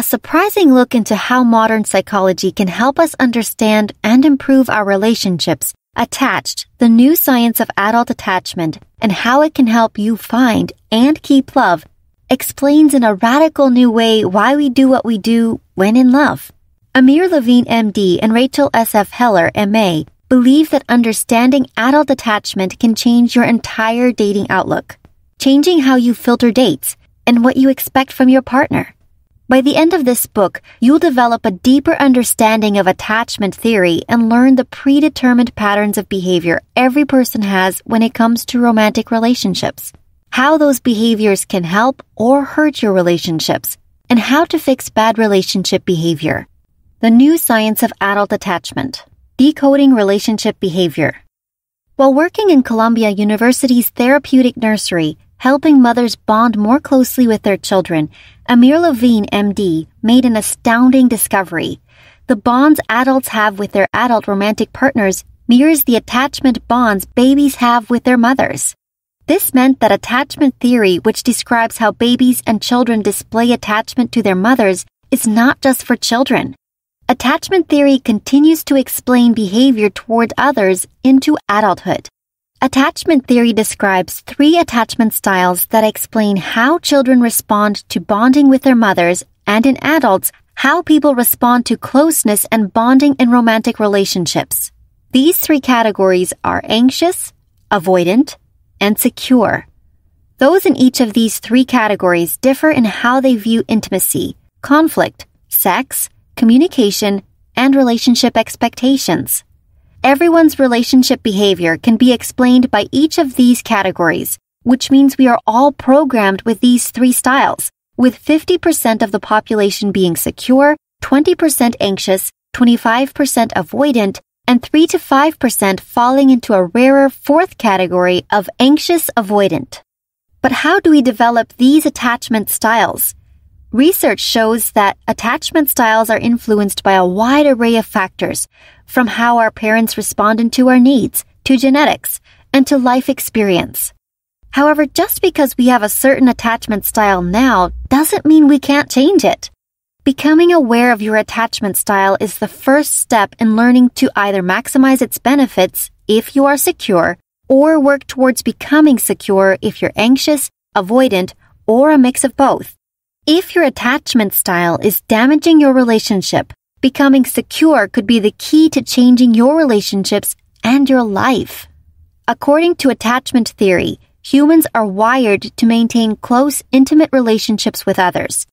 a surprising look into how modern psychology can help us understand and improve our relationships, attached, the new science of adult attachment, and how it can help you find and keep love, explains in a radical new way why we do what we do when in love. Amir Levine, MD, and Rachel S.F. Heller, M.A., believe that understanding adult attachment can change your entire dating outlook, changing how you filter dates and what you expect from your partner. By the end of this book, you'll develop a deeper understanding of attachment theory and learn the predetermined patterns of behavior every person has when it comes to romantic relationships, how those behaviors can help or hurt your relationships, and how to fix bad relationship behavior. The new science of adult attachment. Decoding relationship behavior. While working in Columbia University's therapeutic nursery, helping mothers bond more closely with their children, Amir Levine, MD, made an astounding discovery. The bonds adults have with their adult romantic partners mirrors the attachment bonds babies have with their mothers. This meant that attachment theory, which describes how babies and children display attachment to their mothers, is not just for children. Attachment theory continues to explain behavior toward others into adulthood. Attachment theory describes 3 attachment styles that explain how children respond to bonding with their mothers, and in adults, how people respond to closeness and bonding in romantic relationships. These 3 categories are anxious, avoidant, and secure. Those in each of these 3 categories differ in how they view intimacy, conflict, sex, communication, and relationship expectations. Everyone's relationship behavior can be explained by each of these categories, which means we are all programmed with these 3 styles, with 50% of the population being secure, 20% anxious, 25% avoidant, and 3 to 5% falling into a rarer 4th category of anxious avoidant. But how do we develop these attachment styles? Research shows that attachment styles are influenced by a wide array of factors, from how our parents responded to our needs, to genetics, and to life experience. However, just because we have a certain attachment style now doesn't mean we can't change it. Becoming aware of your attachment style is the first step in learning to either maximize its benefits if you are secure, or work towards becoming secure if you're anxious, avoidant, or a mix of both. If your attachment style is damaging your relationship, becoming secure could be the key to changing your relationships and your life. According to attachment theory, humans are wired to maintain close, intimate relationships with others.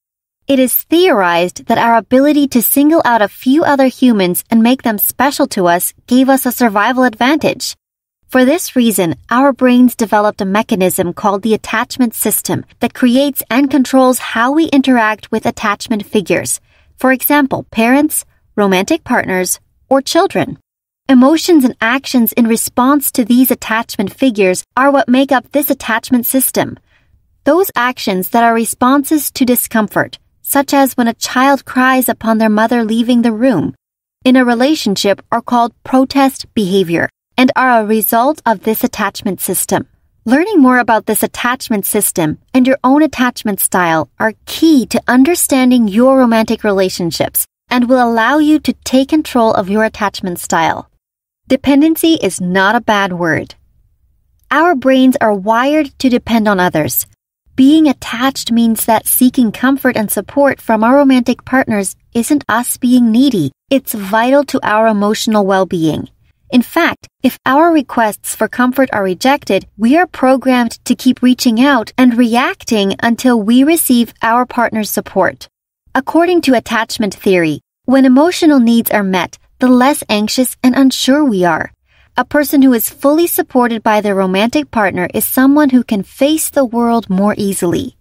It is theorized that our ability to single out a few other humans and make them special to us gave us a survival advantage. For this reason, our brains developed a mechanism called the attachment system that creates and controls how we interact with attachment figures. For example, parents, romantic partners, or children. Emotions and actions in response to these attachment figures are what make up this attachment system. Those actions that are responses to discomfort, such as when a child cries upon their mother leaving the room, in a relationship are called protest behavior, and are a result of this attachment system. Learning more about this attachment system and your own attachment style are key to understanding your romantic relationships and will allow you to take control of your attachment style. Dependency is not a bad word. Our brains are wired to depend on others. Being attached means that seeking comfort and support from our romantic partners isn't us being needy. It's vital to our emotional well-being. In fact, if our requests for comfort are rejected, we are programmed to keep reaching out and reacting until we receive our partner's support. According to attachment theory, when emotional needs are met, the less anxious and unsure we are. A person who is fully supported by their romantic partner is someone who can face the world more easily.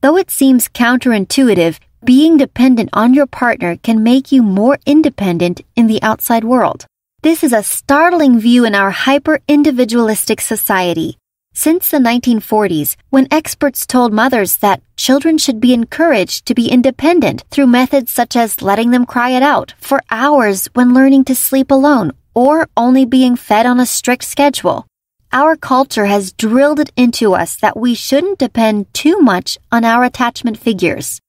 Though it seems counterintuitive, being dependent on your partner can make you more independent in the outside world. This is a startling view in our hyper-individualistic society. Since the 1940s, when experts told mothers that children should be encouraged to be independent through methods such as letting them cry it out for hours when learning to sleep alone or only being fed on a strict schedule, our culture has drilled it into us that we shouldn't depend too much on our attachment figures.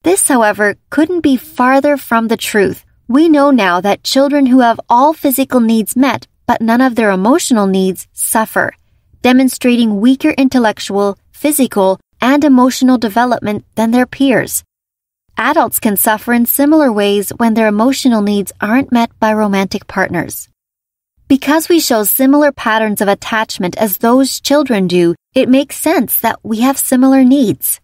This, however, couldn't be farther from the truth. We know now that children who have all physical needs met but none of their emotional needs suffer, demonstrating weaker intellectual, physical, and emotional development than their peers. Adults can suffer in similar ways when their emotional needs aren't met by romantic partners. Because we show similar patterns of attachment as those children do, it makes sense that we have similar needs.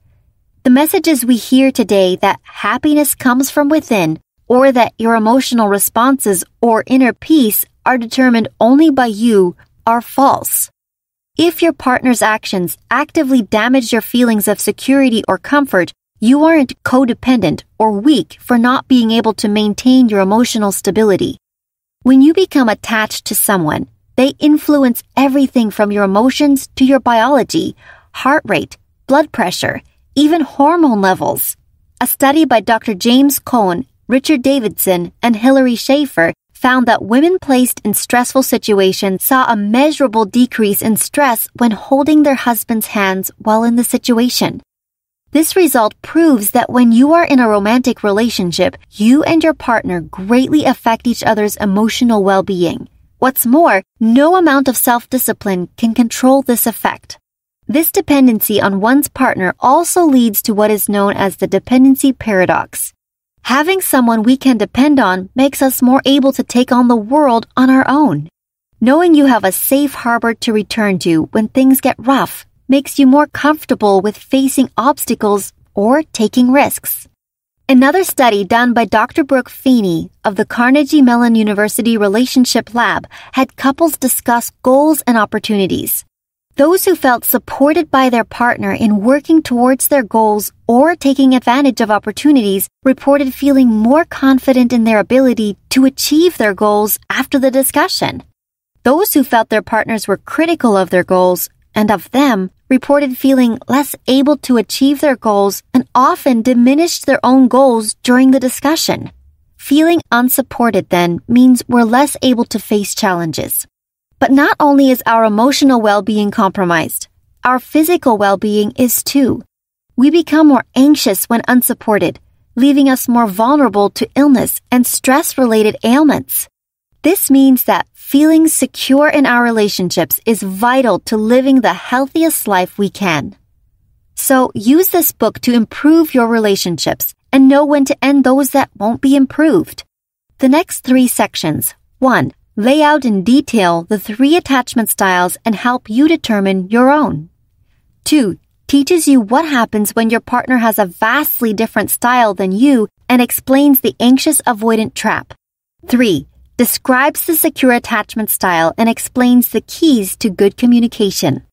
The messages we hear today that happiness comes from within, or that your emotional responses or inner peace are determined only by you, are false. If your partner's actions actively damage your feelings of security or comfort, you aren't codependent or weak for not being able to maintain your emotional stability. When you become attached to someone, they influence everything from your emotions to your biology, heart rate, blood pressure, even hormone levels. A study by Dr. James Cohn, Richard Davidson, and Hilary Schaefer found that women placed in stressful situations saw a measurable decrease in stress when holding their husband's hands while in the situation. This result proves that when you are in a romantic relationship, you and your partner greatly affect each other's emotional well-being. What's more, no amount of self-discipline can control this effect. This dependency on one's partner also leads to what is known as the dependency paradox. Having someone we can depend on makes us more able to take on the world on our own. Knowing you have a safe harbor to return to when things get rough makes you more comfortable with facing obstacles or taking risks. Another study done by Dr. Brooke Feeney of the Carnegie Mellon University Relationship Lab had couples discuss goals and opportunities. Those who felt supported by their partner in working towards their goals or taking advantage of opportunities reported feeling more confident in their ability to achieve their goals after the discussion. Those who felt their partners were critical of their goals and of them reported feeling less able to achieve their goals and often diminished their own goals during the discussion. Feeling unsupported then means we're less able to face challenges. But not only is our emotional well-being compromised, our physical well-being is too. We become more anxious when unsupported, leaving us more vulnerable to illness and stress-related ailments. This means that feeling secure in our relationships is vital to living the healthiest life we can. So use this book to improve your relationships and know when to end those that won't be improved. The next 3 sections. 1. Lay out in detail the 3 attachment styles and help you determine your own. 2. Teaches you what happens when your partner has a vastly different style than you and explains the anxious avoidant trap. 3. Describes the secure attachment style and explains the keys to good communication.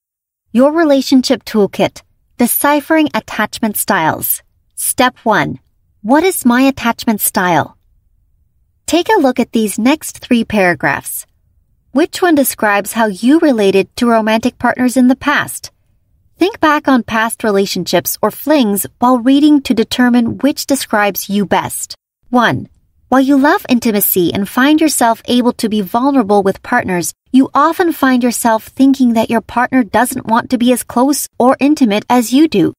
Your Relationship Toolkit. Deciphering Attachment Styles. Step 1. What is my attachment style? Take a look at these next 3 paragraphs. Which one describes how you related to romantic partners in the past? Think back on past relationships or flings while reading to determine which describes you best. 1. While you love intimacy and find yourself able to be vulnerable with partners, you often find yourself thinking that your partner doesn't want to be as close or intimate as you do.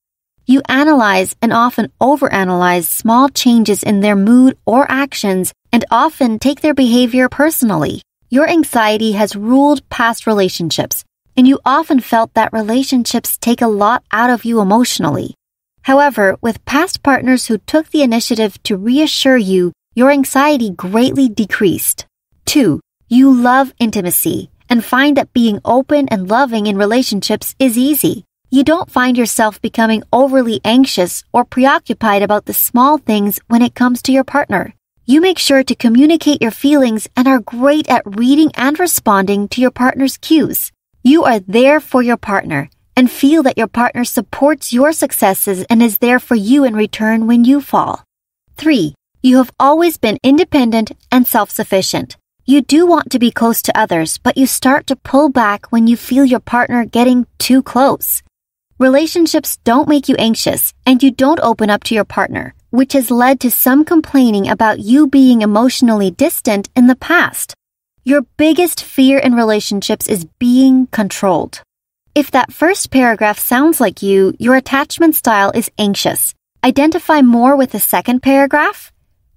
You analyze and often overanalyze small changes in their mood or actions and often take their behavior personally. Your anxiety has ruled past relationships, and you often felt that relationships take a lot out of you emotionally. However, with past partners who took the initiative to reassure you, your anxiety greatly decreased. 2. You love intimacy and find that being open and loving in relationships is easy. You don't find yourself becoming overly anxious or preoccupied about the small things when it comes to your partner. You make sure to communicate your feelings and are great at reading and responding to your partner's cues. You are there for your partner and feel that your partner supports your successes and is there for you in return when you fall. 3. You have always been independent and self-sufficient. You do want to be close to others, but you start to pull back when you feel your partner getting too close. Relationships don't make you anxious, and you don't open up to your partner, which has led to some complaining about you being emotionally distant in the past. Your biggest fear in relationships is being controlled. If that first paragraph sounds like you, your attachment style is anxious. Identify more with the second paragraph?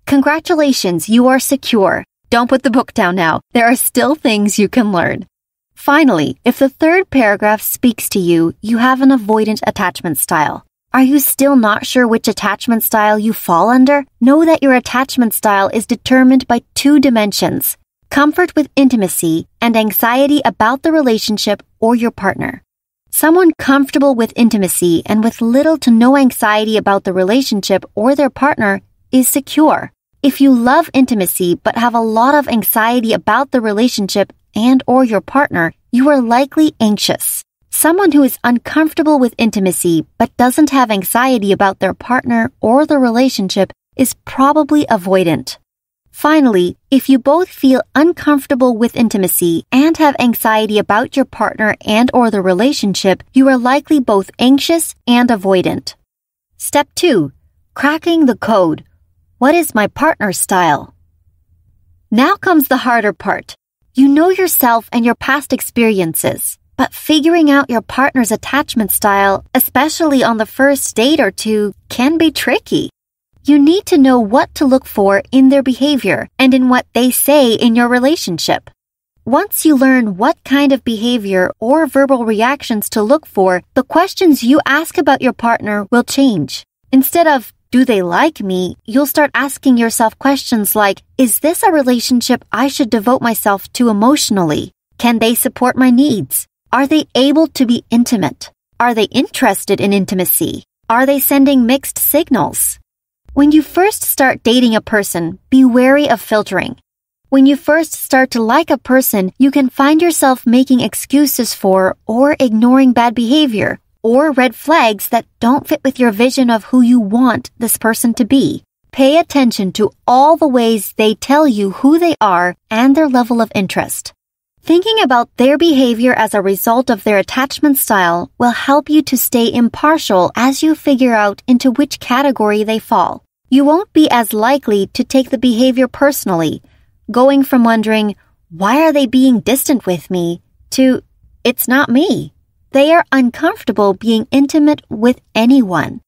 Congratulations, you are secure. Don't put the book down now. There are still things you can learn. Finally, if the third paragraph speaks to you, you have an avoidant attachment style. Are you still not sure which attachment style you fall under? Know that your attachment style is determined by two dimensions: comfort with intimacy and anxiety about the relationship or your partner. Someone comfortable with intimacy and with little to no anxiety about the relationship or their partner is secure. If you love intimacy but have a lot of anxiety about the relationship and or your partner, you are likely anxious. Someone who is uncomfortable with intimacy but doesn't have anxiety about their partner or the relationship is probably avoidant. Finally, if you both feel uncomfortable with intimacy and have anxiety about your partner and or the relationship, you are likely both anxious and avoidant. Step 2. Cracking the code. What is my partner's style? Now comes the harder part. You know yourself and your past experiences, but figuring out your partner's attachment style, especially on the first date or two, can be tricky. You need to know what to look for in their behavior and in what they say in your relationship. Once you learn what kind of behavior or verbal reactions to look for, the questions you ask about your partner will change. Instead of, do they like me? You'll start asking yourself questions like, is this a relationship I should devote myself to emotionally? Can they support my needs? Are they able to be intimate? Are they interested in intimacy? Are they sending mixed signals? When you first start dating a person, be wary of filtering. When you first start to like a person, you can find yourself making excuses for or ignoring bad behavior or red flags that don't fit with your vision of who you want this person to be. Pay attention to all the ways they tell you who they are and their level of interest. Thinking about their behavior as a result of their attachment style will help you to stay impartial as you figure out into which category they fall. You won't be as likely to take the behavior personally, going from wondering, why are they being distant with me, to, it's not me. They are uncomfortable being intimate with anyone.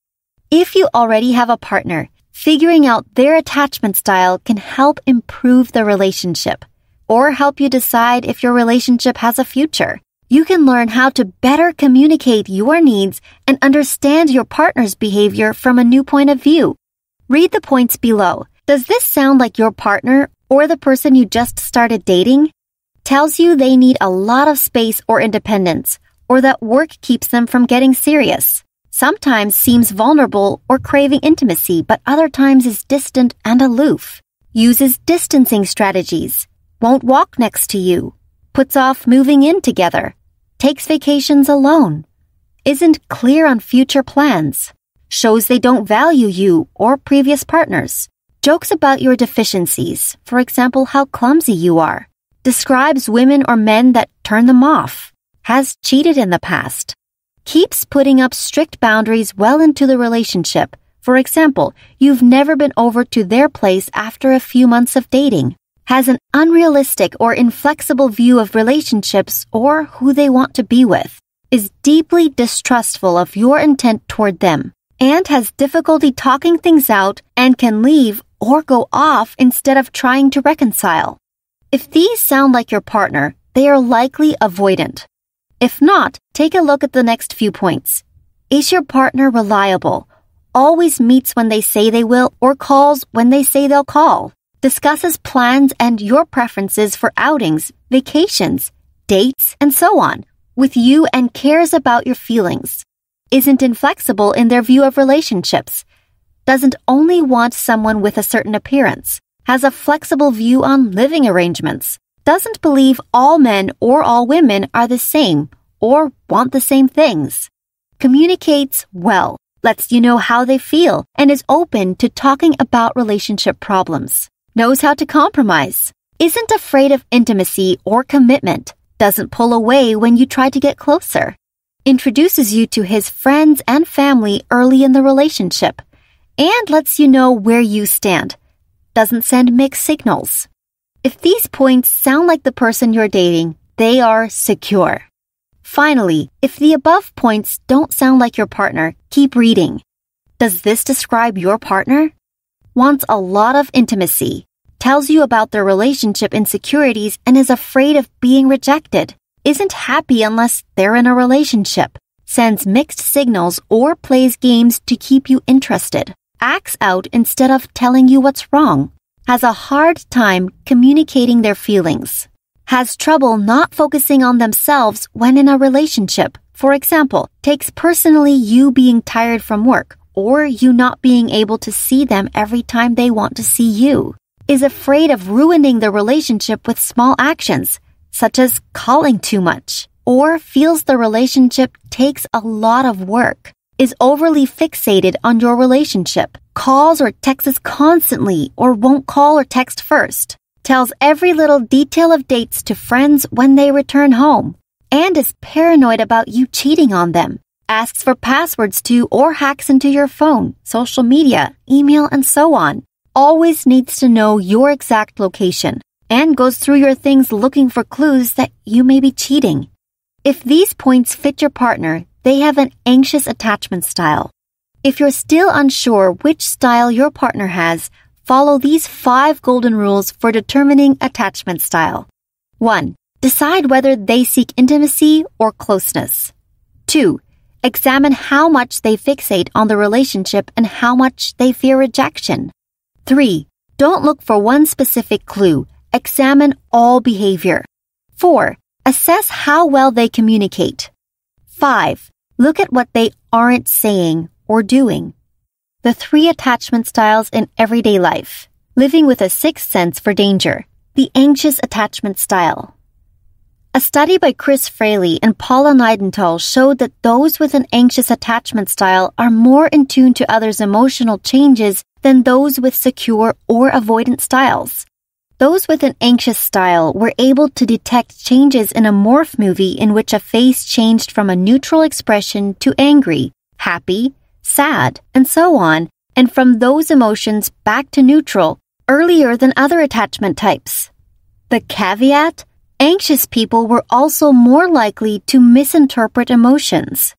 If you already have a partner, figuring out their attachment style can help improve the relationship or help you decide if your relationship has a future. You can learn how to better communicate your needs and understand your partner's behavior from a new point of view. Read the points below. Does this sound like your partner or the person you just started dating? Tells you they need a lot of space or independence, or that work keeps them from getting serious. Sometimes seems vulnerable or craving intimacy, but other times is distant and aloof. Uses distancing strategies. Won't walk next to you. Puts off moving in together. Takes vacations alone. Isn't clear on future plans. Shows they don't value you or previous partners. Jokes about your deficiencies, for example, how clumsy you are. Describes women or men that turn them off. Has cheated in the past. Keeps putting up strict boundaries well into the relationship. For example, you've never been over to their place after a few months of dating. Has an unrealistic or inflexible view of relationships or who they want to be with. Is deeply distrustful of your intent toward them. And has difficulty talking things out and can leave or go off instead of trying to reconcile. If these sound like your partner, they are likely avoidant. If not, take a look at the next few points. Is your partner reliable? Always meets when they say they will or calls when they say they'll call? Discusses plans and your preferences for outings, vacations, dates, and so on with you and cares about your feelings? Isn't inflexible in their view of relationships? Doesn't only want someone with a certain appearance? Has a flexible view on living arrangements? Doesn't believe all men or all women are the same or want the same things? Communicates well, lets you know how they feel, and is open to talking about relationship problems. Knows how to compromise. Isn't afraid of intimacy or commitment. Doesn't pull away when you try to get closer. Introduces you to his friends and family early in the relationship, and lets you know where you stand. Doesn't send mixed signals. If these points sound like the person you're dating, they are secure. Finally, if the above points don't sound like your partner, keep reading. Does this describe your partner? Wants a lot of intimacy, tells you about their relationship insecurities and is afraid of being rejected, isn't happy unless they're in a relationship, sends mixed signals or plays games to keep you interested, acts out instead of telling you what's wrong, has a hard time communicating their feelings, has trouble not focusing on themselves when in a relationship. For example, takes personally you being tired from work or you not being able to see them every time they want to see you, is afraid of ruining the relationship with small actions, such as calling too much, or feels the relationship takes a lot of work, is overly fixated on your relationship, calls or texts constantly or won't call or text first, tells every little detail of dates to friends when they return home, and is paranoid about you cheating on them, asks for passwords to or hacks into your phone, social media, email, and so on, always needs to know your exact location, and goes through your things looking for clues that you may be cheating. If these points fit your partner, they have an anxious attachment style. If you're still unsure which style your partner has, follow these 5 golden rules for determining attachment style. 1. Decide whether they seek intimacy or closeness. 2. Examine how much they fixate on the relationship and how much they fear rejection. 3. Don't look for one specific clue. Examine all behavior. 4. Assess how well they communicate. 5. Look at what they aren't saying or doing. The 3 attachment styles in everyday life. Living with a sixth sense for danger. The anxious attachment style. A study by Chris Fraley and Paula Nidenthal showed that those with an anxious attachment style are more in tune to others' emotional changes than those with secure or avoidant styles. Those with an anxious style were able to detect changes in a morph movie in which a face changed from a neutral expression to angry, happy, sad, and so on, and from those emotions back to neutral earlier than other attachment types. The caveat? Anxious people were also more likely to misinterpret emotions.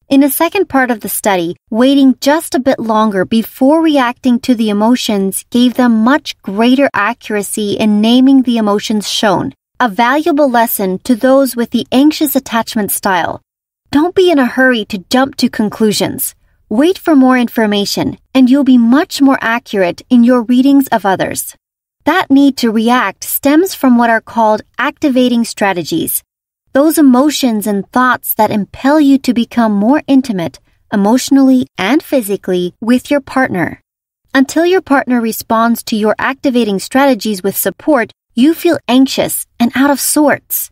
In a second part of the study, waiting just a bit longer before reacting to the emotions gave them much greater accuracy in naming the emotions shown, a valuable lesson to those with the anxious attachment style. Don't be in a hurry to jump to conclusions. Wait for more information, and you'll be much more accurate in your readings of others. That need to react stems from what are called activating strategies. Those emotions and thoughts that impel you to become more intimate, emotionally and physically, with your partner. Until your partner responds to your activating strategies with support, you feel anxious and out of sorts.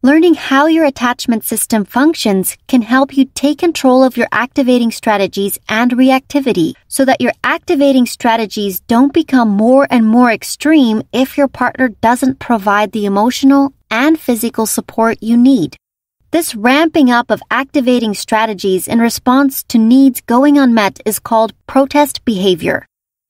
Learning how your attachment system functions can help you take control of your activating strategies and reactivity so that your activating strategies don't become more and more extreme if your partner doesn't provide the emotional and physical support you need. This ramping up of activating strategies in response to needs going unmet is called protest behavior.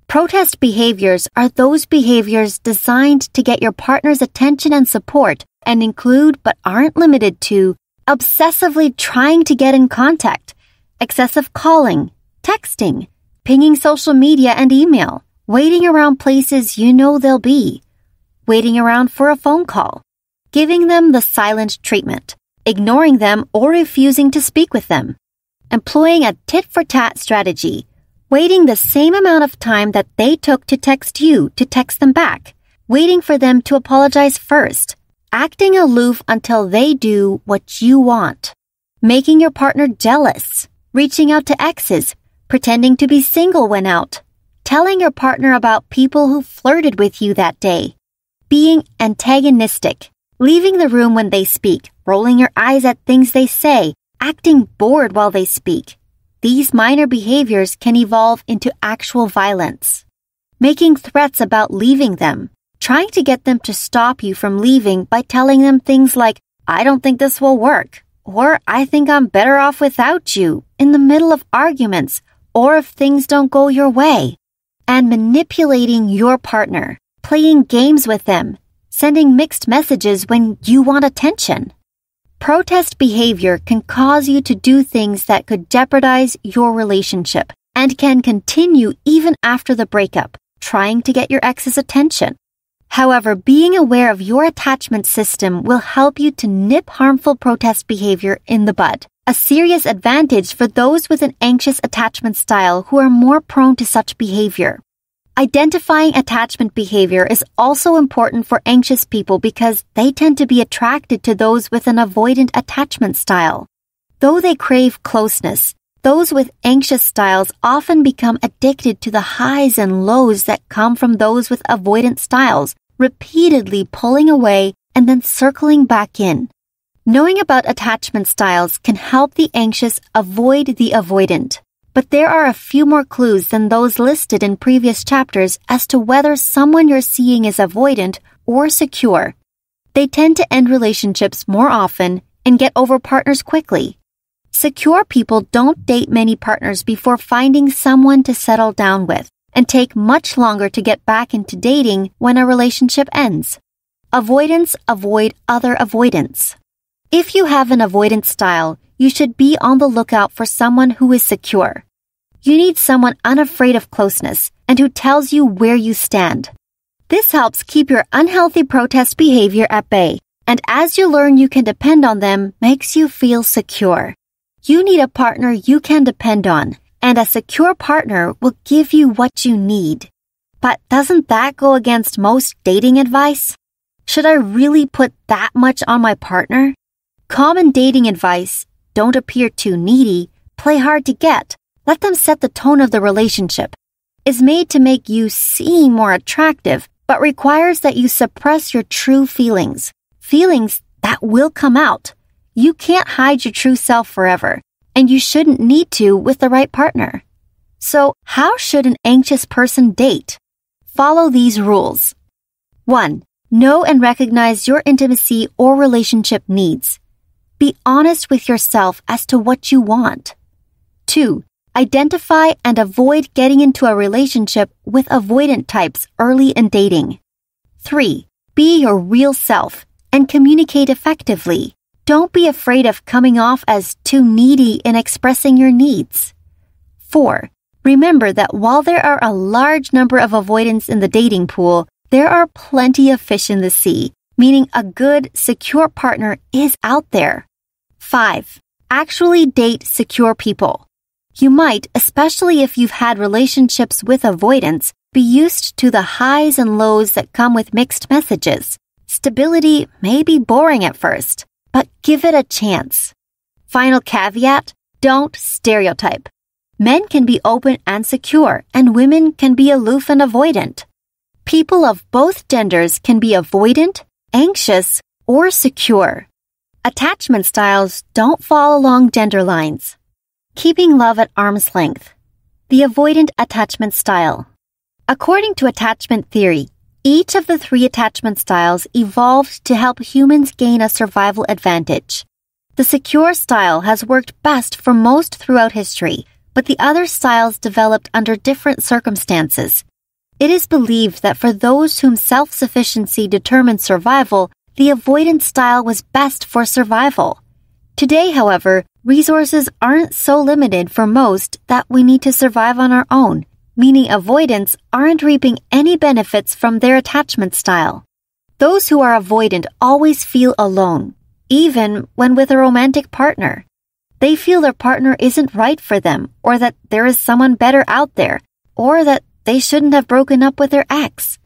Protest behaviors are those behaviors designed to get your partner's attention and support and include but aren't limited to obsessively trying to get in contact, excessive calling, texting, pinging social media and email, waiting around places you know they'll be, waiting around for a phone call, giving them the silent treatment, ignoring them or refusing to speak with them, employing a tit-for-tat strategy, waiting the same amount of time that they took to text you to text them back, waiting for them to apologize first, acting aloof until they do what you want, making your partner jealous, reaching out to exes, pretending to be single when out, telling your partner about people who flirted with you that day, being antagonistic, leaving the room when they speak, rolling your eyes at things they say, acting bored while they speak. These minor behaviors can evolve into actual violence. Making threats about leaving them, trying to get them to stop you from leaving by telling them things like, "I don't think this will work," or "I think I'm better off without you," in the middle of arguments, or if things don't go your way. And manipulating your partner, playing games with them, sending mixed messages when you want attention. Protest behavior can cause you to do things that could jeopardize your relationship, and can continue even after the breakup, trying to get your ex's attention. However, being aware of your attachment system will help you to nip harmful protest behavior in the bud, a serious advantage for those with an anxious attachment style who are more prone to such behavior. Identifying attachment behavior is also important for anxious people because they tend to be attracted to those with an avoidant attachment style. Though they crave closeness, those with anxious styles often become addicted to the highs and lows that come from those with avoidant styles, repeatedly pulling away and then circling back in. Knowing about attachment styles can help the anxious avoid the avoidant. But there are a few more clues than those listed in previous chapters as to whether someone you're seeing is avoidant or secure. They tend to end relationships more often and get over partners quickly. Secure people don't date many partners before finding someone to settle down with and take much longer to get back into dating when a relationship ends. Avoidants avoid other avoidants. If you have an avoidant style, you should be on the lookout for someone who is secure. You need someone unafraid of closeness and who tells you where you stand. This helps keep your unhealthy protest behavior at bay, and as you learn you can depend on them, makes you feel secure. You need a partner you can depend on, and a secure partner will give you what you need. But doesn't that go against most dating advice? Should I really put that much on my partner? Common dating advice: don't appear too needy, play hard to get, let them set the tone of the relationship, is made to make you seem more attractive, but requires that you suppress your true feelings that will come out. You can't hide your true self forever, and you shouldn't need to with the right partner. So, how should an anxious person date? Follow these rules. 1. Know and recognize your intimacy or relationship needs. Be honest with yourself as to what you want. 2. Identify and avoid getting into a relationship with avoidant types early in dating. 3. Be your real self and communicate effectively. Don't be afraid of coming off as too needy in expressing your needs. 4. Remember that while there are a large number of avoidants in the dating pool, there are plenty of fish in the sea, meaning a good, secure partner is out there. 5. Actually date secure people. You might, especially if you've had relationships with avoidance, be used to the highs and lows that come with mixed messages. Stability may be boring at first, but give it a chance. Final caveat: don't stereotype. Men can be open and secure, and women can be aloof and avoidant. People of both genders can be avoidant, anxious, or secure. Attachment styles don't fall along gender lines. Keeping love at arm's length. The avoidant attachment style. According to attachment theory, each of the 3 attachment styles evolved to help humans gain a survival advantage. The secure style has worked best for most throughout history, but the other styles developed under different circumstances. It is believed that for those whom self-sufficiency determined survival, the avoidant style was best for survival. Today, however, resources aren't so limited for most that we need to survive on our own, meaning avoidants aren't reaping any benefits from their attachment style. Those who are avoidant always feel alone, even when with a romantic partner. They feel their partner isn't right for them, or that there is someone better out there, or that they shouldn't have broken up with their ex.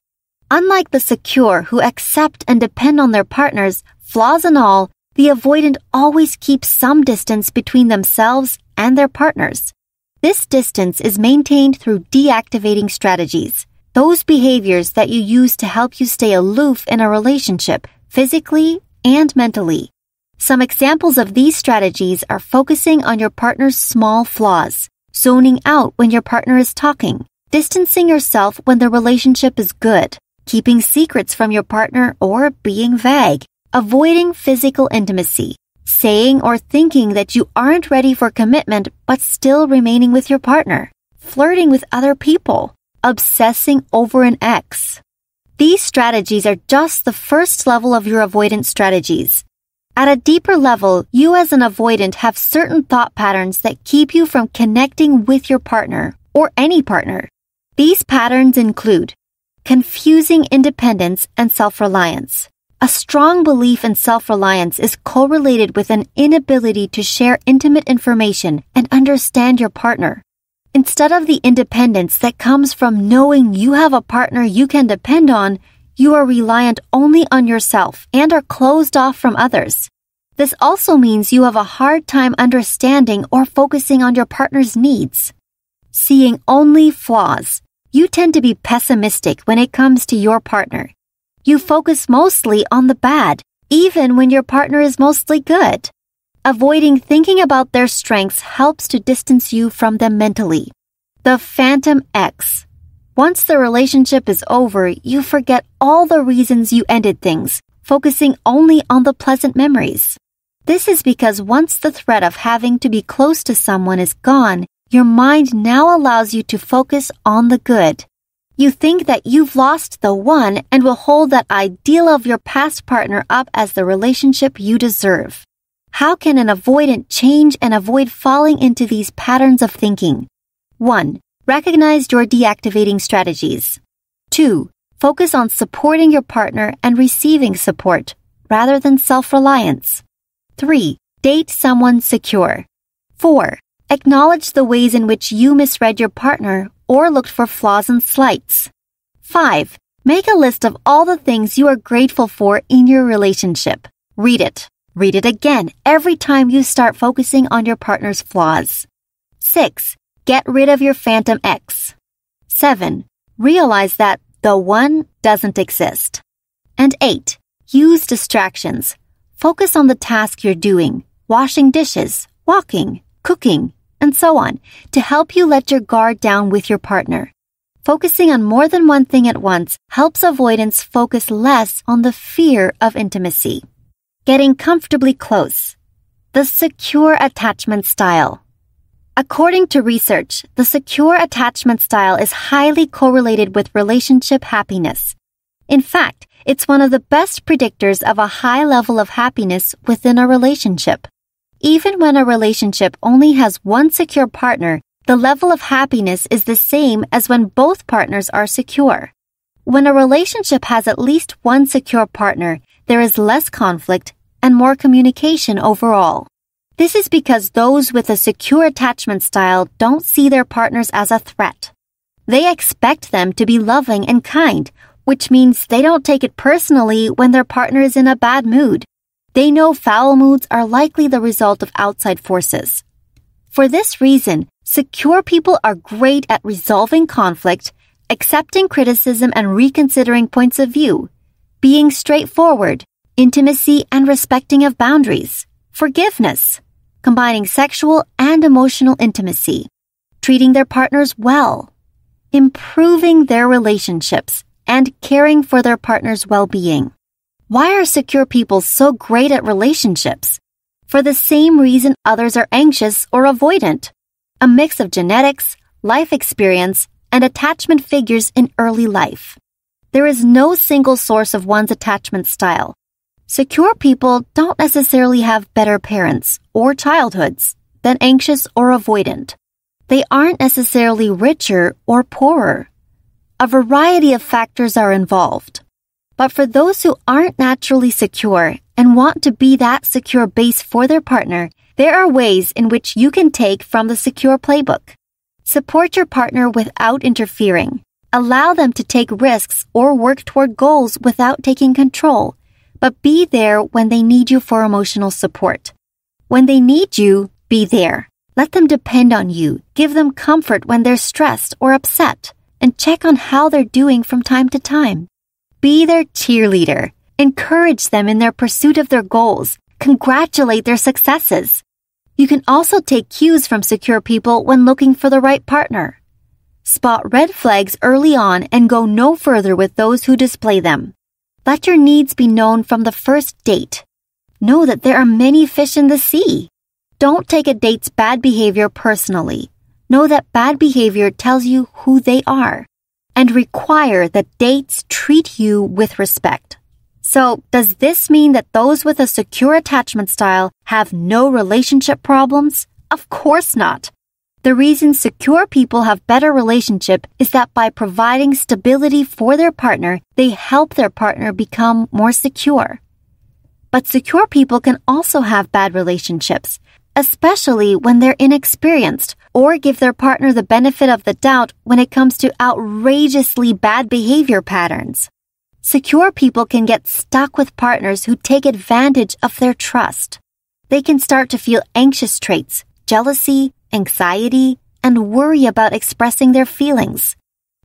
Unlike the secure who accept and depend on their partners, flaws and all, the avoidant always keeps some distance between themselves and their partners. This distance is maintained through deactivating strategies, those behaviors that you use to help you stay aloof in a relationship, physically and mentally. Some examples of these strategies are focusing on your partner's small flaws, zoning out when your partner is talking, distancing yourself when the relationship is good, keeping secrets from your partner or being vague, avoiding physical intimacy, saying or thinking that you aren't ready for commitment but still remaining with your partner, flirting with other people, obsessing over an ex. These strategies are just the first level of your avoidance strategies. At a deeper level, you as an avoidant have certain thought patterns that keep you from connecting with your partner or any partner. These patterns include confusing independence and self-reliance. A strong belief in self-reliance is correlated with an inability to share intimate information and understand your partner. Instead of the independence that comes from knowing you have a partner you can depend on, you are reliant only on yourself and are closed off from others. This also means you have a hard time understanding or focusing on your partner's needs. Seeing only flaws. You tend to be pessimistic when it comes to your partner. You focus mostly on the bad, even when your partner is mostly good. Avoiding thinking about their strengths helps to distance you from them mentally. The phantom ex. Once the relationship is over, you forget all the reasons you ended things, focusing only on the pleasant memories. This is because once the threat of having to be close to someone is gone, your mind now allows you to focus on the good. You think that you've lost the one and will hold that ideal of your past partner up as the relationship you deserve. How can an avoidant change and avoid falling into these patterns of thinking? 1. Recognize your deactivating strategies. 2. Focus on supporting your partner and receiving support, rather than self-reliance. 3. Date someone secure. 4. Acknowledge the ways in which you misread your partner or looked for flaws and slights. 5. Make a list of all the things you are grateful for in your relationship. Read it. Read it again every time you start focusing on your partner's flaws. 6. Get rid of your phantom ex. 7. Realize that the one doesn't exist. And 8. Use distractions. Focus on the task you're doing, washing dishes, walking, cooking, and so on, to help you let your guard down with your partner. Focusing on more than one thing at once helps avoidants focus less on the fear of intimacy. Getting comfortably close. The secure attachment style. According to research, the secure attachment style is highly correlated with relationship happiness. In fact, it's one of the best predictors of a high level of happiness within a relationship. Even when a relationship only has one secure partner, the level of happiness is the same as when both partners are secure. When a relationship has at least one secure partner, there is less conflict and more communication overall. This is because those with a secure attachment style don't see their partners as a threat. They expect them to be loving and kind, which means they don't take it personally when their partner is in a bad mood. They know foul moods are likely the result of outside forces. For this reason, secure people are great at resolving conflict, accepting criticism and reconsidering points of view, being straightforward, intimacy and respecting of boundaries, forgiveness, combining sexual and emotional intimacy, treating their partners well, improving their relationships, and caring for their partner's well-being. Why are secure people so great at relationships? For the same reason others are anxious or avoidant. A mix of genetics, life experience, and attachment figures in early life. There is no single source of one's attachment style. Secure people don't necessarily have better parents or childhoods than anxious or avoidant. They aren't necessarily richer or poorer. A variety of factors are involved. But for those who aren't naturally secure and want to be that secure base for their partner, there are ways in which you can take from the secure playbook. Support your partner without interfering. Allow them to take risks or work toward goals without taking control, but be there when they need you for emotional support. When they need you, be there. Let them depend on you. Give them comfort when they're stressed or upset, and check on how they're doing from time to time. Be their cheerleader. Encourage them in their pursuit of their goals. Congratulate their successes. You can also take cues from secure people when looking for the right partner. Spot red flags early on and go no further with those who display them. Let your needs be known from the first date. Know that there are many fish in the sea. Don't take a date's bad behavior personally. Know that bad behavior tells you who they are. And require that dates treat you with respect. So, does this mean that those with a secure attachment style have no relationship problems? Of course not. The reason secure people have better relationship is that by providing stability for their partner, they help their partner become more secure. But secure people can also have bad relationships, especially when they're inexperienced or give their partner the benefit of the doubt when it comes to outrageously bad behavior patterns. Secure people can get stuck with partners who take advantage of their trust. They can start to feel anxious traits, jealousy, anxiety, and worry about expressing their feelings.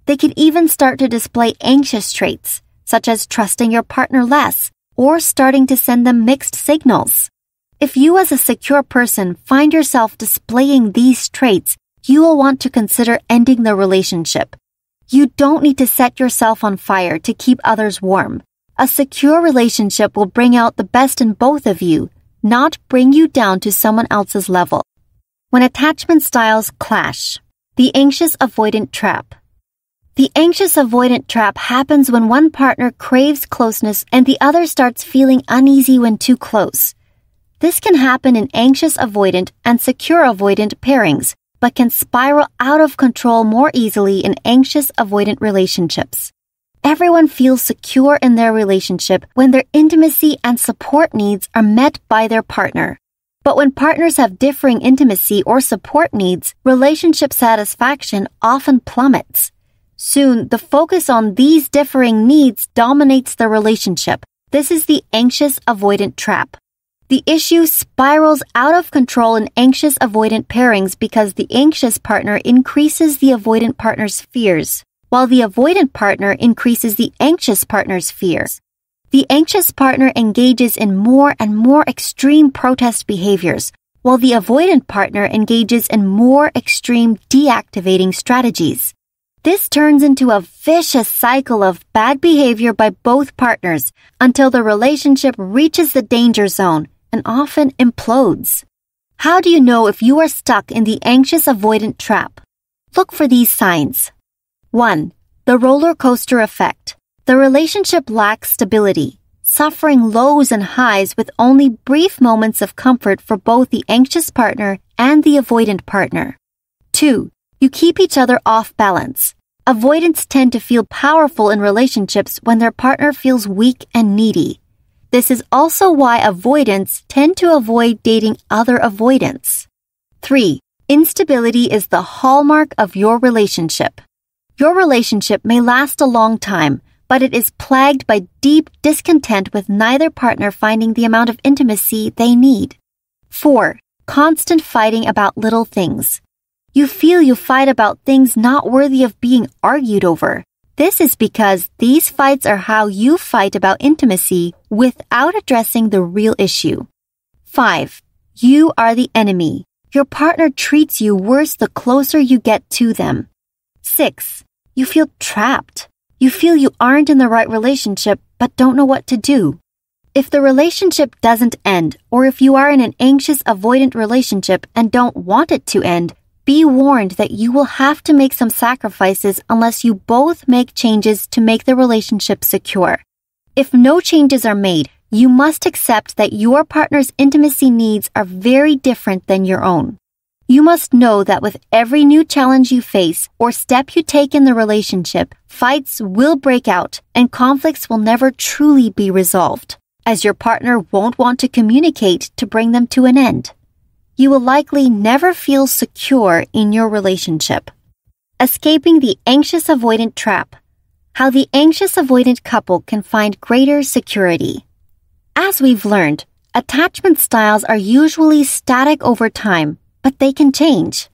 They can even start to display anxious traits, such as trusting your partner less or starting to send them mixed signals. If you as a secure person find yourself displaying these traits, you will want to consider ending the relationship. You don't need to set yourself on fire to keep others warm. A secure relationship will bring out the best in both of you, not bring you down to someone else's level. When attachment styles clash, the anxious avoidant trap. The anxious avoidant trap happens when one partner craves closeness and the other starts feeling uneasy when too close. This can happen in anxious avoidant and secure avoidant pairings, but can spiral out of control more easily in anxious avoidant relationships. Everyone feels secure in their relationship when their intimacy and support needs are met by their partner. But when partners have differing intimacy or support needs, relationship satisfaction often plummets. Soon, the focus on these differing needs dominates the relationship. This is the anxious avoidant trap. The issue spirals out of control in anxious avoidant pairings because the anxious partner increases the avoidant partner's fears, while the avoidant partner increases the anxious partner's fears. The anxious partner engages in more and more extreme protest behaviors, while the avoidant partner engages in more extreme deactivating strategies. This turns into a vicious cycle of bad behavior by both partners until the relationship reaches the danger zone and often implodes. How do you know if you are stuck in the anxious avoidant trap? Look for these signs. 1. The roller coaster effect. The relationship lacks stability, suffering lows and highs with only brief moments of comfort for both the anxious partner and the avoidant partner. 2. You keep each other off balance. Avoidants tend to feel powerful in relationships when their partner feels weak and needy. This is also why avoidants tend to avoid dating other avoidants. 3. Instability is the hallmark of your relationship. Your relationship may last a long time, but it is plagued by deep discontent with neither partner finding the amount of intimacy they need. 4. Constant fighting about little things. You feel you fight about things not worthy of being argued over. This is because these fights are how you fight about intimacy without addressing the real issue. 5. You are the enemy. Your partner treats you worse the closer you get to them. 6. You feel trapped. You feel you aren't in the right relationship but don't know what to do. If the relationship doesn't end, or if you are in an anxious avoidant relationship and don't want it to end, be warned that you will have to make some sacrifices unless you both make changes to make the relationship secure. If no changes are made, you must accept that your partner's intimacy needs are very different than your own. You must know that with every new challenge you face or step you take in the relationship, fights will break out and conflicts will never truly be resolved, as your partner won't want to communicate to bring them to an end. You will likely never feel secure in your relationship. Escaping the anxious avoidant trap. How the anxious avoidant couple can find greater security. As we've learned, attachment styles are usually static over time, but they can change.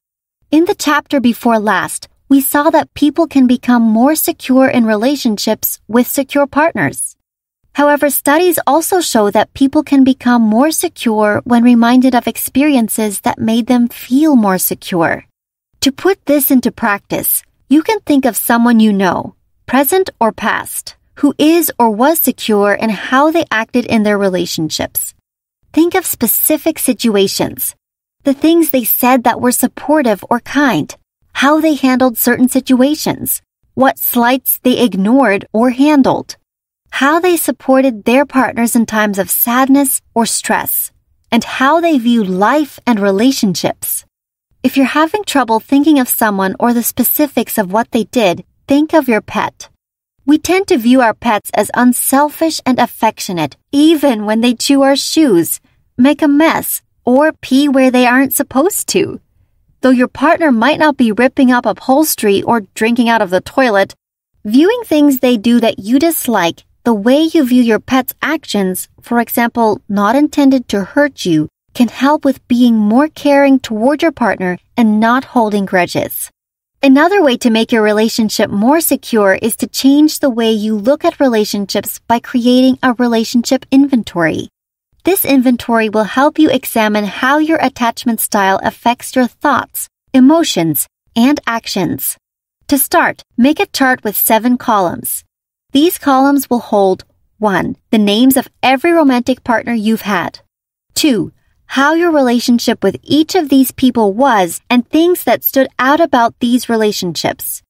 In the chapter before last, we saw that people can become more secure in relationships with secure partners. However, studies also show that people can become more secure when reminded of experiences that made them feel more secure. To put this into practice, you can think of someone you know, present or past, who is or was secure in how they acted in their relationships. Think of specific situations, the things they said that were supportive or kind, how they handled certain situations, what slights they ignored or handled. how they supported their partners in times of sadness or stress, and how they viewed life and relationships. If you're having trouble thinking of someone or the specifics of what they did, think of your pet. We tend to view our pets as unselfish and affectionate, even when they chew our shoes, make a mess, or pee where they aren't supposed to. Though your partner might not be ripping up upholstery or drinking out of the toilet, viewing things they do that you dislike, the way you view your pet's actions, for example, not intended to hurt you, can help with being more caring toward your partner and not holding grudges. Another way to make your relationship more secure is to change the way you look at relationships by creating a relationship inventory. This inventory will help you examine how your attachment style affects your thoughts, emotions, and actions. To start, make a chart with 7 columns. These columns will hold 1. The names of every romantic partner you've had. 2. How your relationship with each of these people was and things that stood out about these relationships.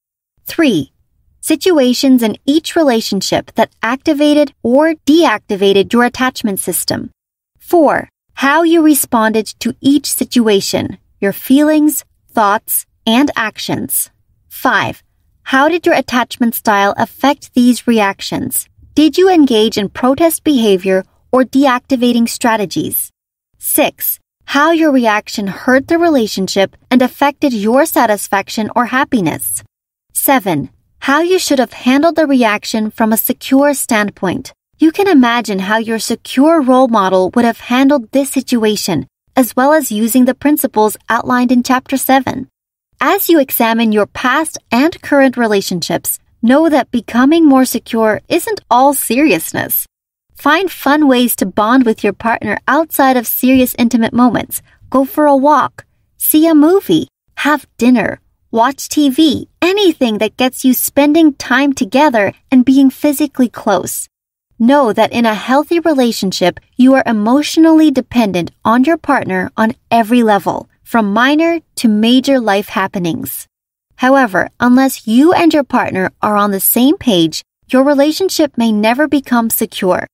3. Situations in each relationship that activated or deactivated your attachment system. 4. How you responded to each situation, your feelings, thoughts, and actions. 5. How did your attachment style affect these reactions? Did you engage in protest behavior or deactivating strategies? 6. How your reaction hurt the relationship and affected your satisfaction or happiness. 7. How you should have handled the reaction from a secure standpoint. You can imagine how your secure role model would have handled this situation, as well as using the principles outlined in Chapter 7. As you examine your past and current relationships, know that becoming more secure isn't all seriousness. Find fun ways to bond with your partner outside of serious intimate moments. Go for a walk, see a movie, have dinner, watch TV, anything that gets you spending time together and being physically close. Know that in a healthy relationship, you are emotionally dependent on your partner on every level, from minor to major life happenings. However, unless you and your partner are on the same page, your relationship may never become secure.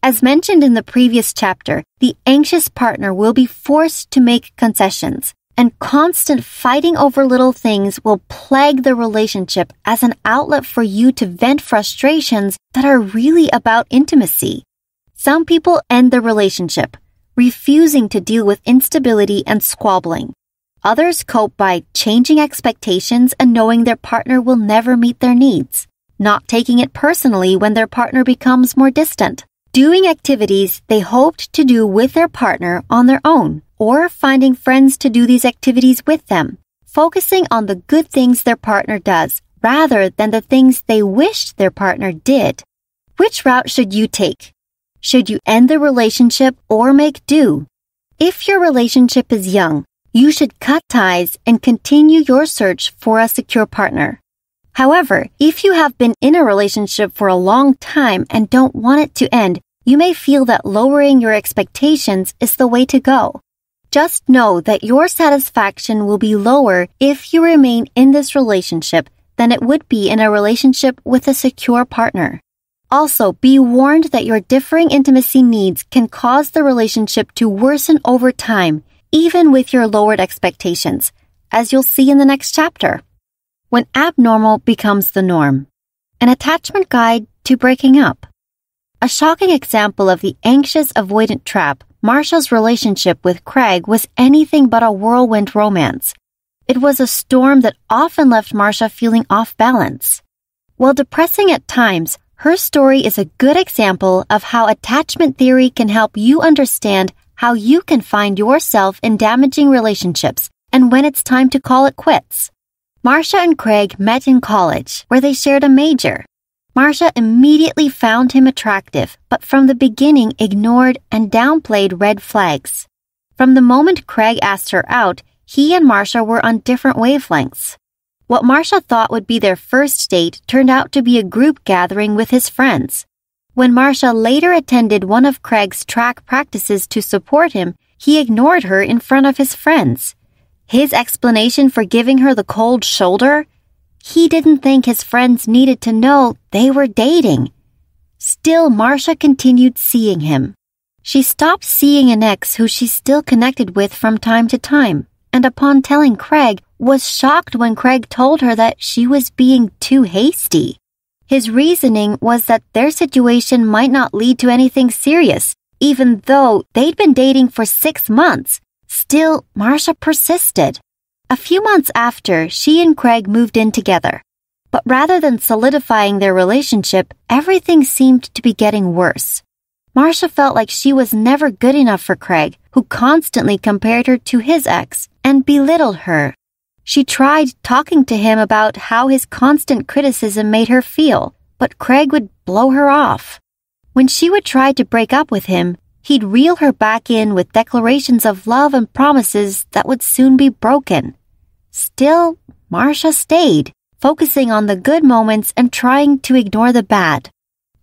As mentioned in the previous chapter, the anxious partner will be forced to make concessions, and constant fighting over little things will plague the relationship as an outlet for you to vent frustrations that are really about intimacy. Some people end the relationship, refusing to deal with instability and squabbling. Others cope by changing expectations and knowing their partner will never meet their needs, not taking it personally when their partner becomes more distant, doing activities they hoped to do with their partner on their own, or finding friends to do these activities with them, focusing on the good things their partner does rather than the things they wished their partner did. Which route should you take? Should you end the relationship or make do? If your relationship is young, you should cut ties and continue your search for a secure partner. However, if you have been in a relationship for a long time and don't want it to end, you may feel that lowering your expectations is the way to go. Just know that your satisfaction will be lower if you remain in this relationship than it would be in a relationship with a secure partner. Also, be warned that your differing intimacy needs can cause the relationship to worsen over time, even with your lowered expectations, as you'll see in the next chapter. When abnormal becomes the norm. An attachment guide to breaking up. A shocking example of the anxious avoidant trap, Marsha's relationship with Craig was anything but a whirlwind romance. It was a storm that often left Marsha feeling off balance. While depressing at times, her story is a good example of how attachment theory can help you understand how you can find yourself in damaging relationships and when it's time to call it quits. Marsha and Craig met in college, where they shared a major. Marsha immediately found him attractive, but from the beginning ignored and downplayed red flags. From the moment Craig asked her out, he and Marsha were on different wavelengths. What Marsha thought would be their first date turned out to be a group gathering with his friends. When Marsha later attended one of Craig's track practices to support him, he ignored her in front of his friends. His explanation for giving her the cold shoulder? He didn't think his friends needed to know they were dating. Still, Marcia continued seeing him. She stopped seeing an ex who she still connected with from time to time, and upon telling Craig, was shocked when Craig told her that she was being too hasty. His reasoning was that their situation might not lead to anything serious, even though they'd been dating for 6 months. Still, Marcia persisted. A few months after, she and Craig moved in together. But rather than solidifying their relationship, everything seemed to be getting worse. Marcia felt like she was never good enough for Craig, who constantly compared her to his ex and belittled her. She tried talking to him about how his constant criticism made her feel, but Craig would blow her off. When she would try to break up with him, he'd reel her back in with declarations of love and promises that would soon be broken. Still, Marcia stayed, focusing on the good moments and trying to ignore the bad.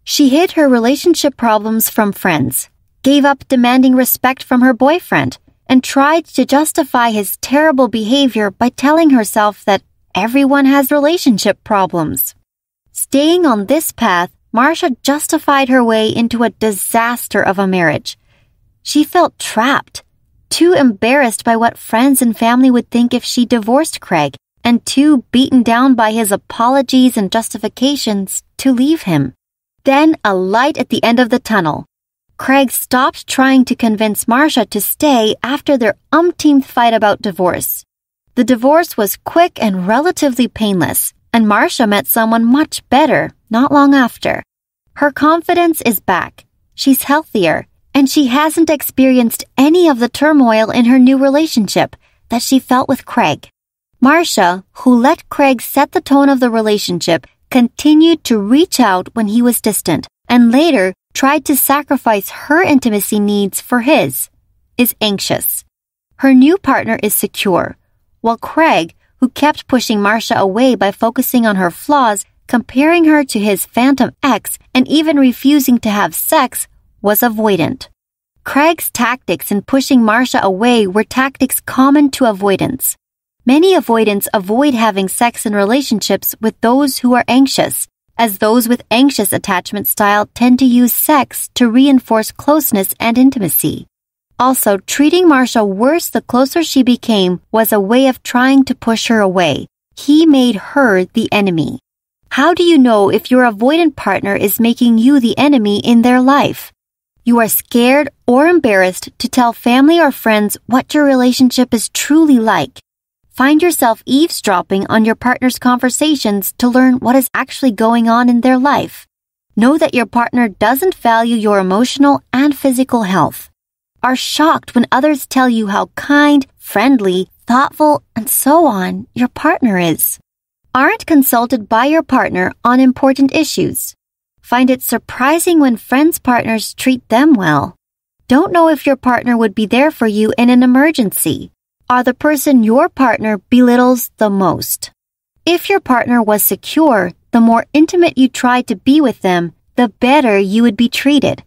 She hid her relationship problems from friends, gave up demanding respect from her boyfriend, and tried to justify his terrible behavior by telling herself that everyone has relationship problems. Staying on this path, Marcia justified her way into a disaster of a marriage. She felt trapped, too embarrassed by what friends and family would think if she divorced Craig, and too beaten down by his apologies and justifications to leave him. Then a light at the end of the tunnel. Craig stopped trying to convince Marcia to stay after their umpteenth fight about divorce. The divorce was quick and relatively painless, and Marcia met someone much better not long after. Her confidence is back. She's healthier, and she hasn't experienced any of the turmoil in her new relationship that she felt with Craig. Marcia, who let Craig set the tone of the relationship, continued to reach out when he was distant, and later tried to sacrifice her intimacy needs for his, is anxious. Her new partner is secure, while Craig, who kept pushing Marcia away by focusing on her flaws, comparing her to his phantom ex, and even refusing to have sex, was avoidant. Craig's tactics in pushing Marcia away were tactics common to avoidance. Many avoidants avoid having sex in relationships with those who are anxious, as those with anxious attachment style tend to use sex to reinforce closeness and intimacy. Also, treating Marcia worse the closer she became was a way of trying to push her away. He made her the enemy. How do you know if your avoidant partner is making you the enemy in their life? You are scared or embarrassed to tell family or friends what your relationship is truly like. Find yourself eavesdropping on your partner's conversations to learn what is actually going on in their life. Know that your partner doesn't value your emotional and physical health. Are shocked when others tell you how kind, friendly, thoughtful, and so on your partner is. Aren't consulted by your partner on important issues. Find it surprising when friends' partners treat them well. Don't know if your partner would be there for you in an emergency. Are the person your partner belittles the most. If your partner was secure, the more intimate you tried to be with them, the better you would be treated.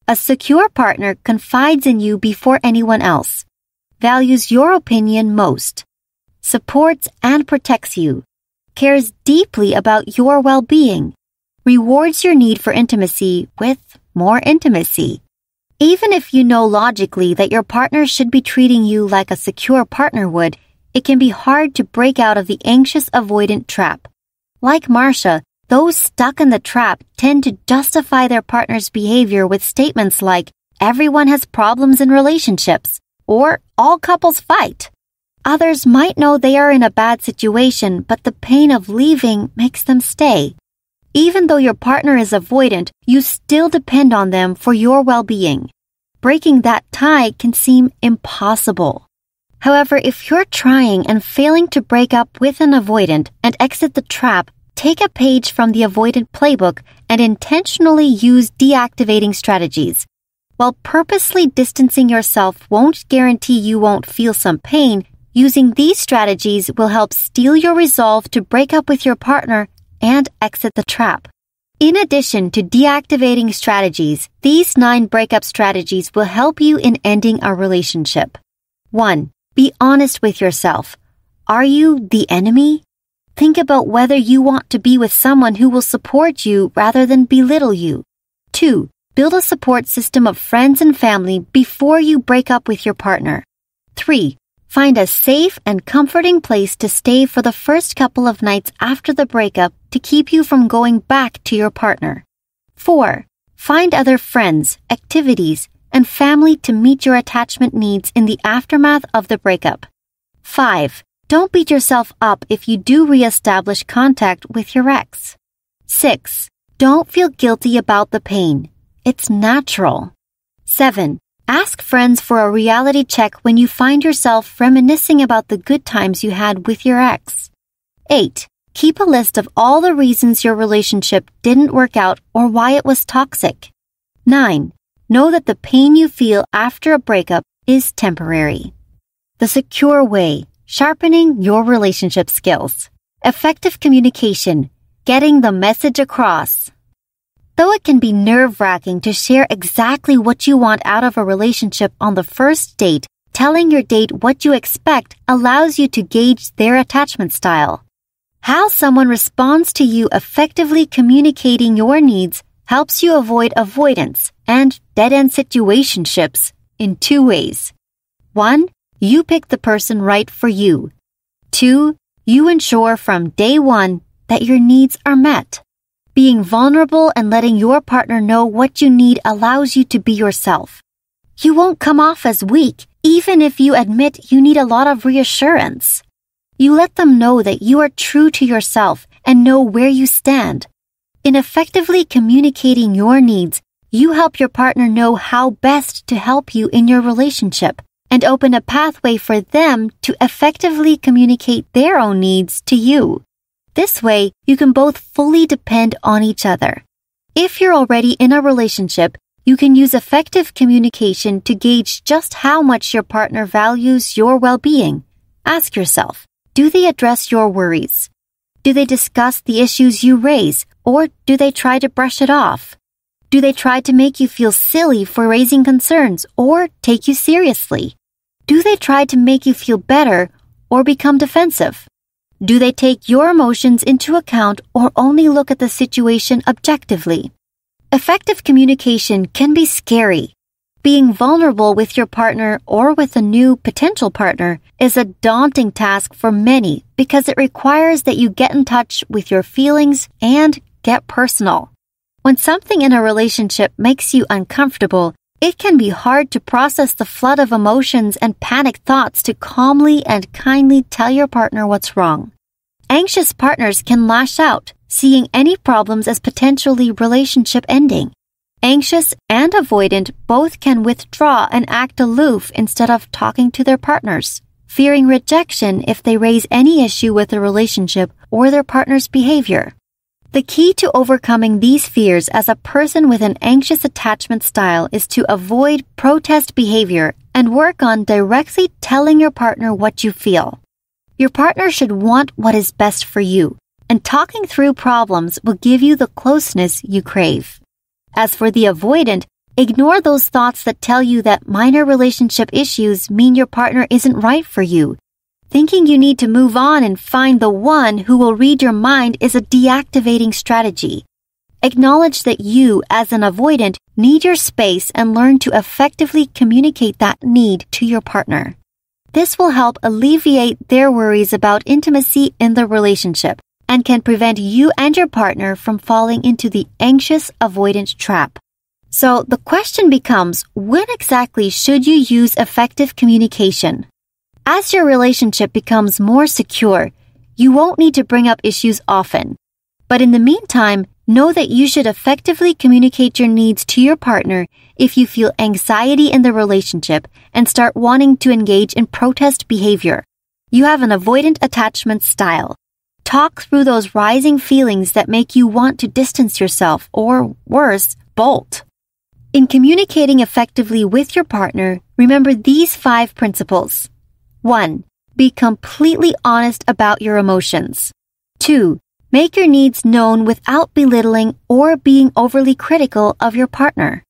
A secure partner confides in you before anyone else, values your opinion most, supports and protects you, cares deeply about your well-being, rewards your need for intimacy with more intimacy. Even if you know logically that your partner should be treating you like a secure partner would, it can be hard to break out of the anxious avoidant trap. Like Marcia, those stuck in the trap tend to justify their partner's behavior with statements like, "Everyone has problems in relationships," or "All couples fight." Others might know they are in a bad situation, but the pain of leaving makes them stay. Even though your partner is avoidant, you still depend on them for your well-being. Breaking that tie can seem impossible. However, if you're trying and failing to break up with an avoidant and exit the trap, take a page from the avoidant playbook and intentionally use deactivating strategies. While purposely distancing yourself won't guarantee you won't feel some pain, using these strategies will help steel your resolve to break up with your partner and exit the trap. In addition to deactivating strategies, these 9 breakup strategies will help you in ending a relationship. 1. Be honest with yourself. Are you the enemy? Think about whether you want to be with someone who will support you rather than belittle you. 2. Build a support system of friends and family before you break up with your partner. 3. Find a safe and comforting place to stay for the first couple of nights after the breakup to keep you from going back to your partner. 4. Find other friends, activities, and family to meet your attachment needs in the aftermath of the breakup. 5. Don't beat yourself up if you do reestablish contact with your ex. 6. Don't feel guilty about the pain. It's natural. 7. Ask friends for a reality check when you find yourself reminiscing about the good times you had with your ex. 8. Keep a list of all the reasons your relationship didn't work out or why it was toxic. 9. Know that the pain you feel after a breakup is temporary. The secure way, sharpening your relationship skills. Effective communication, getting the message across. Though it can be nerve-wracking to share exactly what you want out of a relationship on the first date, telling your date what you expect allows you to gauge their attachment style. How someone responds to you effectively communicating your needs helps you avoid avoidance and dead-end situationships in 2 ways. 1. You pick the person right for you. 2. You ensure from day 1 that your needs are met. Being vulnerable and letting your partner know what you need allows you to be yourself. You won't come off as weak, even if you admit you need a lot of reassurance. You let them know that you are true to yourself and know where you stand. In effectively communicating your needs, you help your partner know how best to help you in your relationship and open a pathway for them to effectively communicate their own needs to you. This way, you can both fully depend on each other. If you're already in a relationship, you can use effective communication to gauge just how much your partner values your well-being. Ask yourself, do they address your worries? Do they discuss the issues you raise, or do they try to brush it off? Do they try to make you feel silly for raising concerns or take you seriously? Do they try to make you feel better or become defensive? Do they take your emotions into account or only look at the situation objectively? Effective communication can be scary. Being vulnerable with your partner or with a new potential partner is a daunting task for many because it requires that you get in touch with your feelings and get personal. When something in a relationship makes you uncomfortable, it can be hard to process the flood of emotions and panicked thoughts to calmly and kindly tell your partner what's wrong. Anxious partners can lash out, seeing any problems as potentially relationship ending. Anxious and avoidant both can withdraw and act aloof instead of talking to their partners, fearing rejection if they raise any issue with the relationship or their partner's behavior. The key to overcoming these fears as a person with an anxious attachment style is to avoid protest behavior and work on directly telling your partner what you feel. Your partner should want what is best for you, and talking through problems will give you the closeness you crave. As for the avoidant, ignore those thoughts that tell you that minor relationship issues mean your partner isn't right for you. Thinking you need to move on and find the one who will read your mind is a deactivating strategy. Acknowledge that you, as an avoidant, need your space and learn to effectively communicate that need to your partner. This will help alleviate their worries about intimacy in the relationship and can prevent you and your partner from falling into the anxious avoidant trap. So the question becomes, when exactly should you use effective communication? As your relationship becomes more secure, you won't need to bring up issues often. But in the meantime, know that you should effectively communicate your needs to your partner if you feel anxiety in the relationship and start wanting to engage in protest behavior. You have an avoidant attachment style. Talk through those rising feelings that make you want to distance yourself or, worse, bolt. In communicating effectively with your partner, remember these 5 principles. 1. Be completely honest about your emotions. 2. Make your needs known without belittling or being overly critical of your partner.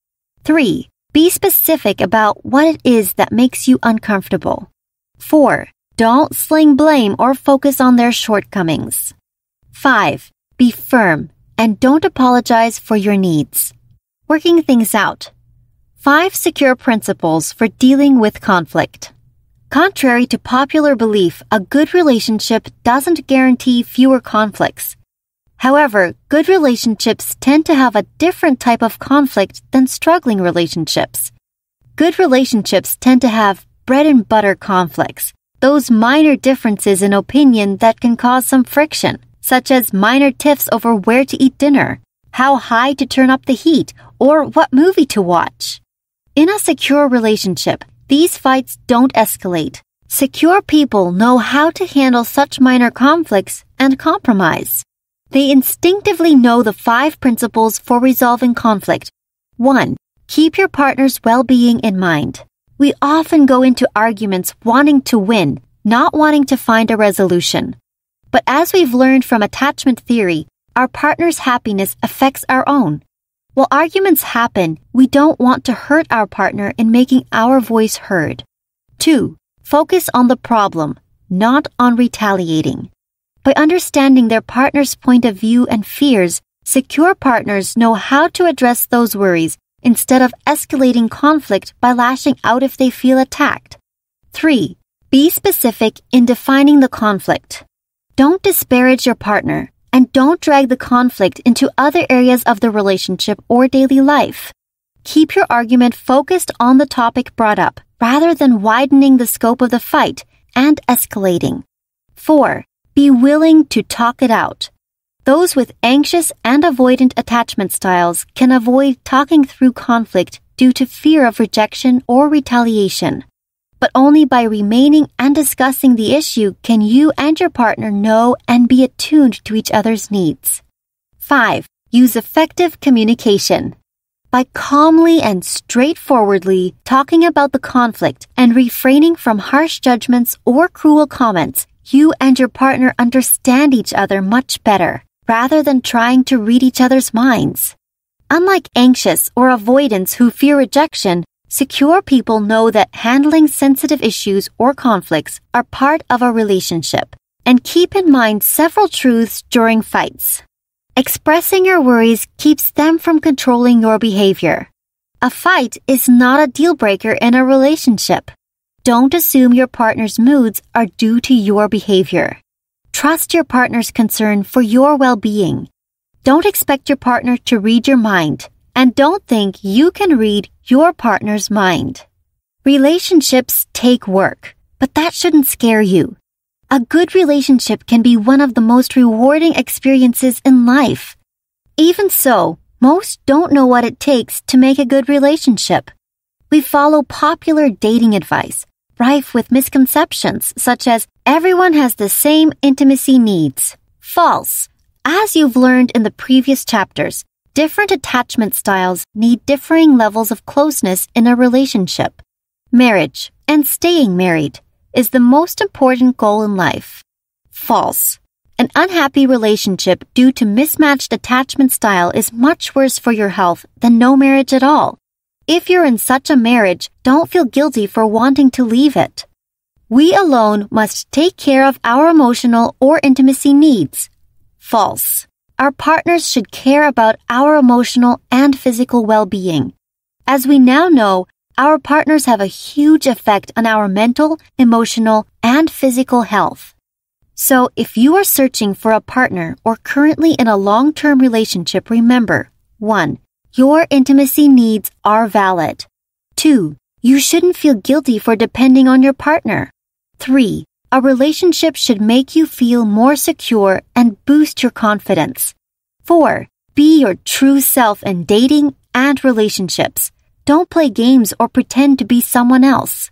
3. Be specific about what it is that makes you uncomfortable. 4. Don't sling blame or focus on their shortcomings. 5. Be firm and don't apologize for your needs. Working things out. 5 secure principles for dealing with conflict. Contrary to popular belief, a good relationship doesn't guarantee fewer conflicts. However, good relationships tend to have a different type of conflict than struggling relationships. Good relationships tend to have bread and butter conflicts, those minor differences in opinion that can cause some friction, such as minor tiffs over where to eat dinner, how high to turn up the heat, or what movie to watch. In a secure relationship, these fights don't escalate. Secure people know how to handle such minor conflicts and compromise. They instinctively know the 5 principles for resolving conflict. 1. Keep your partner's well-being in mind. We often go into arguments wanting to win, not wanting to find a resolution. But as we've learned from attachment theory, our partner's happiness affects our own. While arguments happen, we don't want to hurt our partner in making our voice heard. 2. Focus on the problem, not on retaliating. By understanding their partner's point of view and fears, secure partners know how to address those worries instead of escalating conflict by lashing out if they feel attacked. 3. Be specific in defining the conflict. Don't disparage your partner, and don't drag the conflict into other areas of the relationship or daily life. Keep your argument focused on the topic brought up, rather than widening the scope of the fight and escalating. 4. Be willing to talk it out. Those with anxious and avoidant attachment styles can avoid talking through conflict due to fear of rejection or retaliation. But only by remaining and discussing the issue can you and your partner know and be attuned to each other's needs. 5. Use effective communication. By calmly and straightforwardly talking about the conflict and refraining from harsh judgments or cruel comments, you and your partner understand each other much better, rather than trying to read each other's minds. Unlike anxious or avoidants who fear rejection, secure people know that handling sensitive issues or conflicts are part of a relationship, and keep in mind several truths during fights. Expressing your worries keeps them from controlling your behavior. A fight is not a deal breaker in a relationship. Don't assume your partner's moods are due to your behavior. Trust your partner's concern for your well-being. Don't expect your partner to read your mind, and don't think you can read your partner's mind. Relationships take work, but that shouldn't scare you. A good relationship can be one of the most rewarding experiences in life. Even so, most don't know what it takes to make a good relationship. We follow popular dating advice, rife with misconceptions such as everyone has the same intimacy needs. False. As you've learned in the previous chapters, different attachment styles need differing levels of closeness in a relationship. Marriage and staying married is the most important goal in life. False. An unhappy relationship due to mismatched attachment style is much worse for your health than no marriage at all. If you're in such a marriage, don't feel guilty for wanting to leave it. We alone must take care of our emotional or intimacy needs. False. Our partners should care about our emotional and physical well-being. As we now know, our partners have a huge effect on our mental, emotional, and physical health. So if you are searching for a partner or currently in a long-term relationship, remember, 1. Your intimacy needs are valid. 2. You shouldn't feel guilty for depending on your partner. 3. A relationship should make you feel more secure and boost your confidence. 4. Be your true self in dating and relationships. Don't play games or pretend to be someone else.